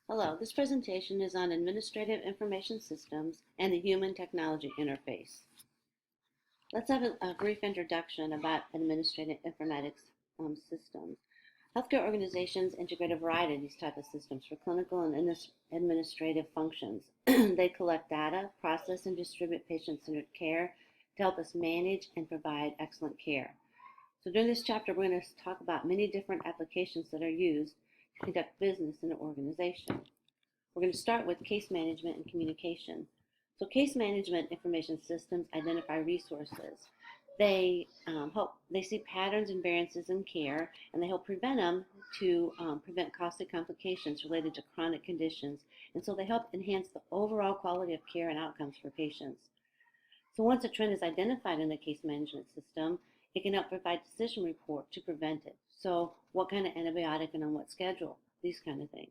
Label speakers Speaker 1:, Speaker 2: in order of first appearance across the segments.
Speaker 1: Hello, this presentation is on administrative information systems and the human technology interface. Let's have a brief introduction about administrative informatics systems. Healthcare organizations integrate a variety of these type of systems for clinical and administrative functions. They collect data, process, and distribute patient-centered care to help us manage and provide excellent care. So during this chapter, we're going to talk about many different applications that are used to conduct business in an organization. We're going to start with case management and communication. So case management information systems identify resources. They see patterns and variances in care, and they help prevent them to prevent costly complications related to chronic conditions. And so they help enhance the overall quality of care and outcomes for patients. So once a trend is identified in the case management system, it can help provide decision report to prevent it. So what kind of antibiotic and on what schedule, these kind of things.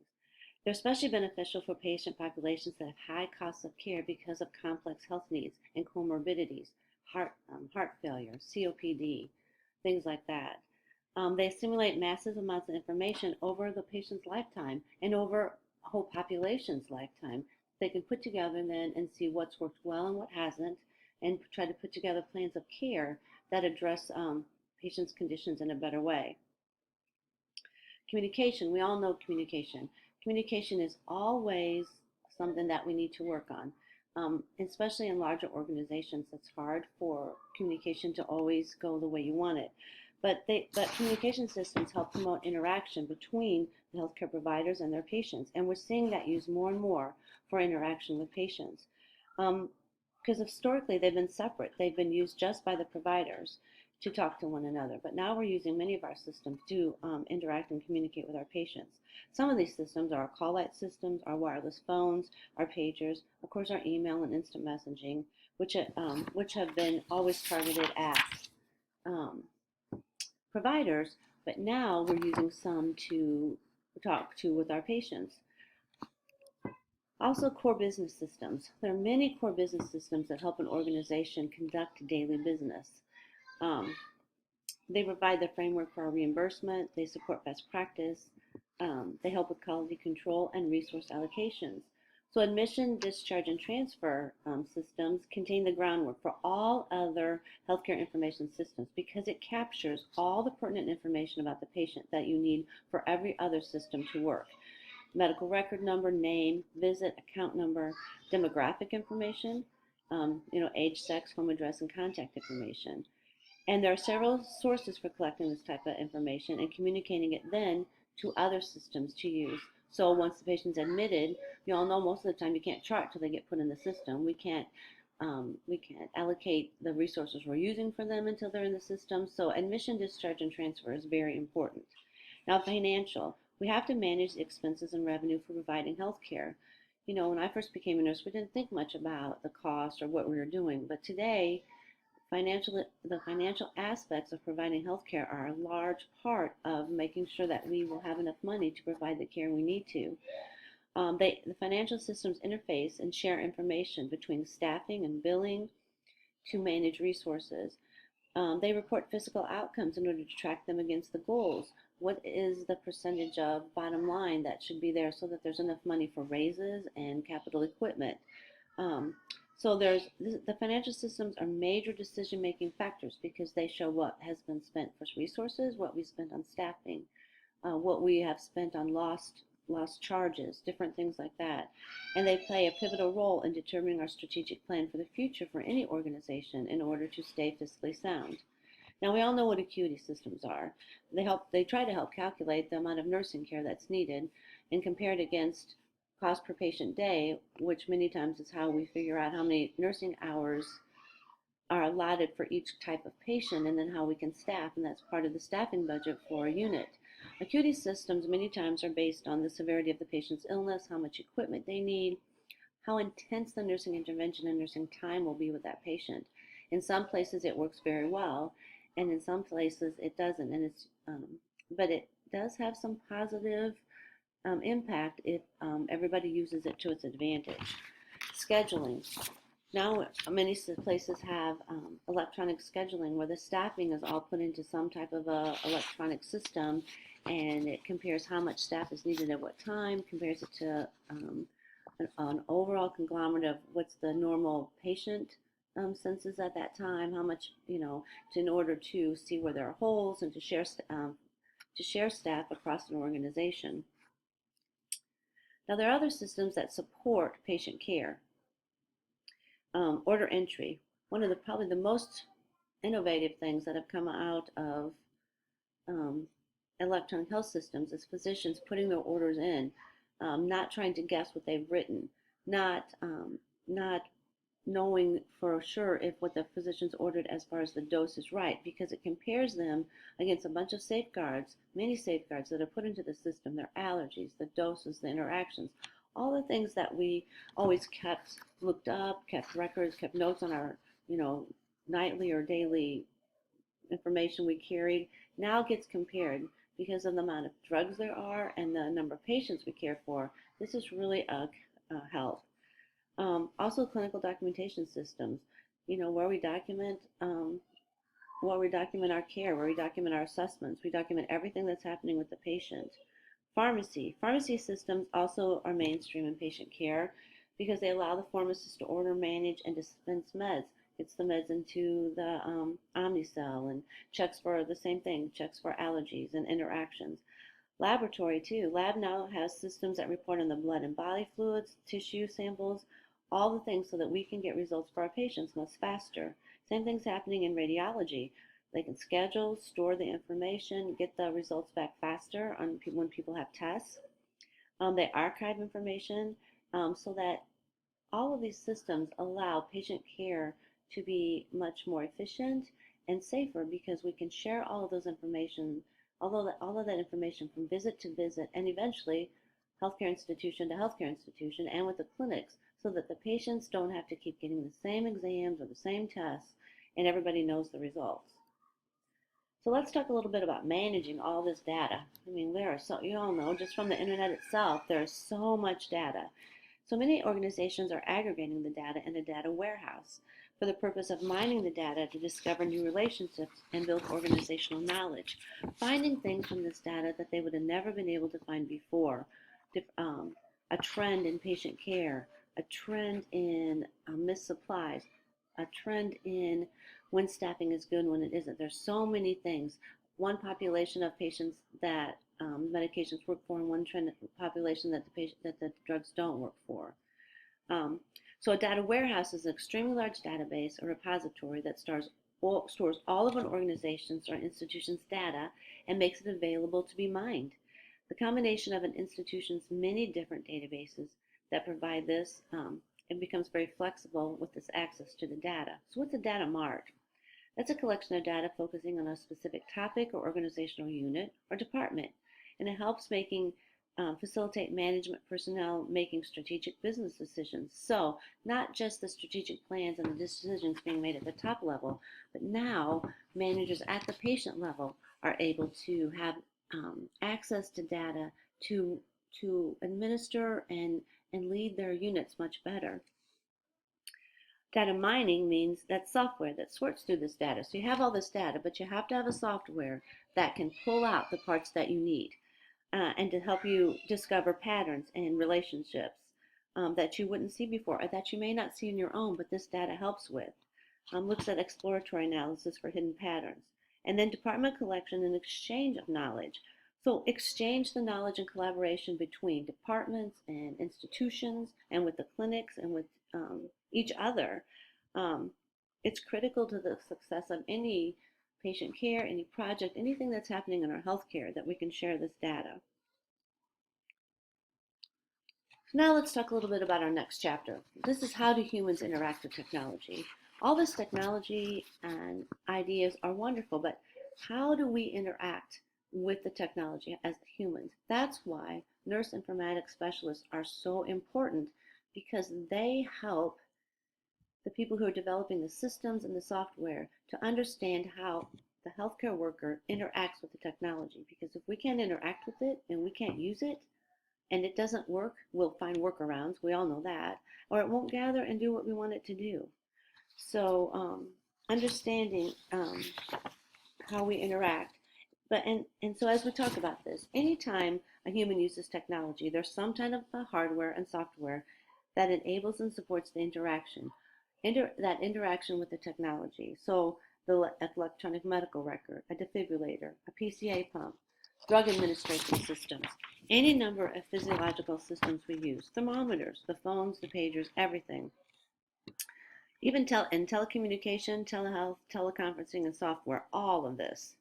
Speaker 1: They're especially beneficial for patient populations that have high costs of care because of complex health needs and comorbidities, heart failure, COPD, things like that. They assimilate massive amounts of information over the patient's lifetime and over a whole population's lifetime. They can put together then and see what's worked well and what hasn't, and try to put together plans of care that address patients' conditions in a better way. Communication, we all know communication. Communication is always something that we need to work on. Especially in larger organizations, it's hard for communication to always go the way you want it. But communication systems help promote interaction between the healthcare providers and their patients. And we're seeing that used more and more for interaction with patients. Because historically they've been separate. They've been used just by the providers to talk to one another. But now we're using many of our systems to interact and communicate with our patients. Some of these systems are our call light systems, our wireless phones, our pagers, of course our email and instant messaging, which have been always targeted at providers, but now we're using some to talk to with our patients. Also, core business systems. There are many core business systems that help an organization conduct daily business. They provide the framework for our reimbursement, they support best practice, they help with quality control and resource allocations. So admission, discharge, and transfer systems contain the groundwork for all other healthcare information systems because it captures all the pertinent information about the patient that you need for every other system to work. Medical record number, name, visit, account number, demographic information, age, sex, home address, and contact information. And there are several sources for collecting this type of information and communicating it then to other systems to use. So once the patient's admitted, you all know most of the time you can't chart till they get put in the system. We can't allocate the resources we're using for them until they're in the system. So admission, discharge, and transfer is very important. Now financial, we have to manage the expenses and revenue for providing health care. When I first became a nurse, we didn't think much about the cost or what we were doing. But today, the financial aspects of providing health care are a large part of making sure that we will have enough money to provide the care we need to. The financial systems interface and share information between staffing and billing to manage resources. They report physical outcomes in order to track them against the goals. What is the percentage of bottom line that should be there so that there's enough money for raises and capital equipment? So the financial systems are major decision-making factors because they show what has been spent for resources, what we spent on staffing, what we have spent on lost charges, different things like that. And they play a pivotal role in determining our strategic plan for the future for any organization in order to stay fiscally sound. Now we all know what acuity systems are. They try to help calculate the amount of nursing care that's needed and compare it against cost per patient day, which many times is how we figure out how many nursing hours are allotted for each type of patient and then how we can staff, and that's part of the staffing budget for a unit. Acuity systems many times are based on the severity of the patient's illness, how much equipment they need, how intense the nursing intervention and nursing time will be with that patient. In some places it works very well, and in some places it doesn't, and but it does have some positive impact if everybody uses it to its advantage. Scheduling. Now, many places have electronic scheduling where the staffing is all put into some type of a electronic system, and it compares how much staff is needed at what time, compares it to an overall conglomerate of what's the normal patient census at that time, how much, in order to see where there are holes and to share staff across an organization. Now, there are other systems that support patient care. Order entry, one of the probably the most innovative things that have come out of um, electronic health systems is physicians putting their orders in, not trying to guess what they've written, not knowing for sure if what the physician's ordered as far as the dose is right, because it compares them against a bunch of safeguards, many safeguards that are put into the system, their allergies, the doses, the interactions, all the things that we always looked up, kept records, kept notes on our, nightly or daily information we carried, now gets compared because of the amount of drugs there are and the number of patients we care for. This is really a help. Also, clinical documentation systems, where we document our care, where we document our assessments, we document everything that's happening with the patient. Pharmacy systems also are mainstream in patient care because they allow the pharmacist to order, manage, and dispense meds. Gets the meds into the Omnicell and checks for the same thing, checks for allergies and interactions. Laboratory too. Lab now has systems that report on the blood and body fluids, tissue samples, all the things so that we can get results for our patients much faster. Same thing's happening in radiology. They can schedule, store the information, get the results back faster when people have tests. They archive information so that all of these systems allow patient care to be much more efficient and safer because we can share all of those information, all of that information from visit to visit, and eventually healthcare institution to healthcare institution and with the clinics, so that the patients don't have to keep getting the same exams or the same tests and everybody knows the results. So let's talk a little bit about managing all this data. I mean, you all know, just from the internet itself, there's so much data. So many organizations are aggregating the data in a data warehouse for the purpose of mining the data to discover new relationships and build organizational knowledge, finding things from this data that they would have never been able to find before, a trend in patient care, a trend in missed supplies, a trend in when staffing is good, when it isn't. There's so many things. One population of patients that medications work for, and one trend population that the drugs don't work for. So a data warehouse is an extremely large database or repository that stores all of an organization's or institution's data and makes it available to be mined. The combination of an institution's many different databases that provide this, it becomes very flexible with this access to the data. So what's a data mart? That's a collection of data focusing on a specific topic or organizational unit or department, and it helps facilitate management personnel making strategic business decisions. So not just the strategic plans and the decisions being made at the top level, but now managers at the patient level are able to have access to data to administer and lead their units much better. Data mining means that software that sorts through this data. So you have all this data, but you have to have a software that can pull out the parts that you need and to help you discover patterns and relationships that you wouldn't see before or that you may not see in your own, but this data helps with. Looks at exploratory analysis for hidden patterns. And then department collection and exchange of knowledge. So exchange the knowledge and collaboration between departments and institutions and with the clinics and with each other. It's critical to the success of any patient care, any project, anything that's happening in our healthcare that we can share this data. Now let's talk a little bit about our next chapter. This is how do humans interact with technology. All this technology and ideas are wonderful, but how do we interact with the technology as humans? That's why nurse informatics specialists are so important, because they help the people who are developing the systems and the software to understand how the healthcare worker interacts with the technology. Because if we can't interact with it and we can't use it, and it doesn't work, we'll find workarounds. We all know that. Or it won't gather and do what we want it to do. So understanding how we interact. And so as we talk about this, anytime a human uses technology, there's some kind of hardware and software that enables and supports the interaction, that interaction with the technology. So the electronic medical record, a defibrillator, a PCA pump, drug administration systems, any number of physiological systems we use, thermometers, the phones, the pagers, everything. Even in telecommunication, telehealth, teleconferencing, and software, all of this.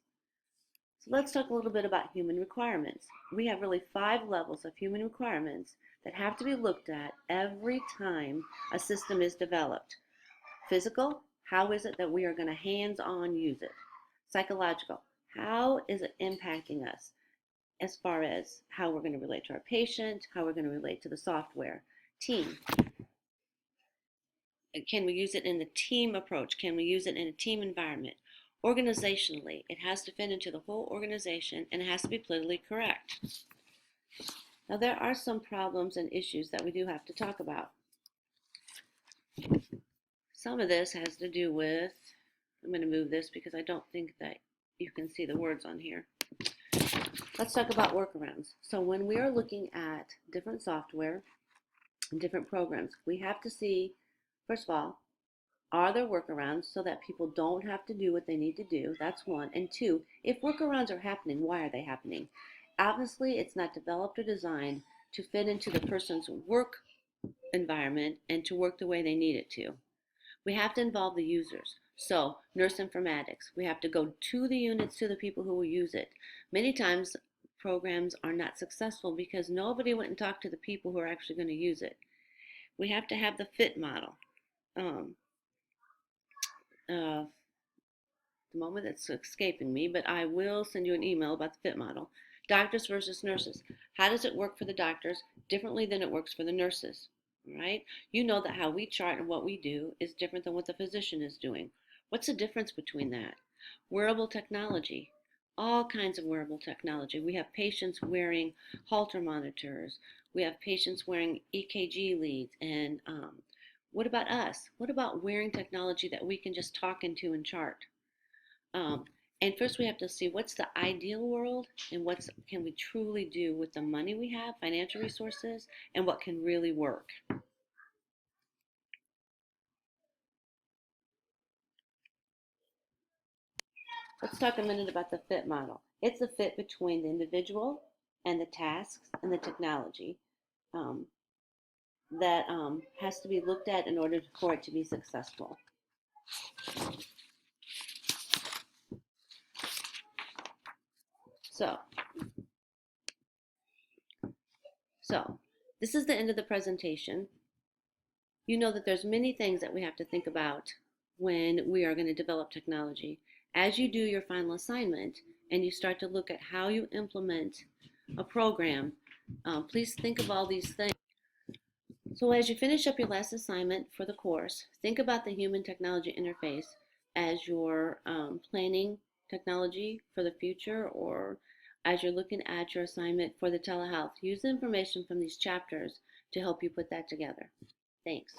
Speaker 1: So let's talk a little bit about human requirements. We have really 5 levels of human requirements that have to be looked at every time a system is developed. Physical, how is it that we are going to hands-on use it? Psychological, how is it impacting us as far as how we're going to relate to our patient, how we're going to relate to the software? Team, can we use it in the team approach? Can we use it in a team environment? Organizationally, it has to fit into the whole organization and it has to be politically correct. Now, there are some problems and issues that we do have to talk about. Some of this has to do with, I'm going to move this because I don't think that you can see the words on here. Let's talk about workarounds. So when we are looking at different software and different programs, we have to see, first of all, are there workarounds so that people don't have to do what they need to do? That's one. And two, if workarounds are happening, why are they happening? Obviously, it's not developed or designed to fit into the person's work environment and to work the way they need it to. We have to involve the users. So, nurse informatics, we have to go to the units, to the people who will use it. Many times, programs are not successful because nobody went and talked to the people who are actually going to use it. We have to have the fit model. The moment it's escaping me, but I will send you an email about the fit model. Doctors versus nurses. How does it work for the doctors differently than it works for the nurses? Right? You know that how we chart and what we do is different than what the physician is doing. What's the difference between that? Wearable technology. All kinds of wearable technology. We have patients wearing Holter monitors. We have patients wearing EKG leads. And what about us? What about wearing technology that we can just talk into and chart? And first we have to see what's the ideal world and what can we truly do with the money we have, financial resources, and what can really work. Let's talk a minute about the fit model. It's a fit between the individual and the tasks and the technology that has to be looked at in order for it to be successful. So this is the end of the presentation. You know that there's many things that we have to think about when we are going to develop technology. As you do your final assignment and you start to look at how you implement a program, please think of all these things. So as you finish up your last assignment for the course, think about the human technology interface as you're planning technology for the future, or as you're looking at your assignment for the telehealth. Use the information from these chapters to help you put that together. Thanks.